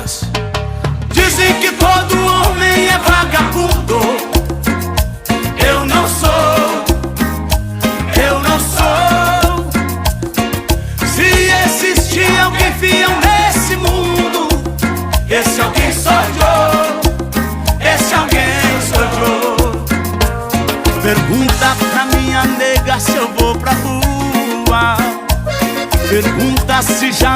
ruas. Dizem que todo homem é vagabundo. Eu não sou, eu não sou. Se existir alguém fiel nesse mundo, esse alguém sou eu, esse alguém sou eu. Pergunta pra minha nega se eu vou pra rua. Pergunta se já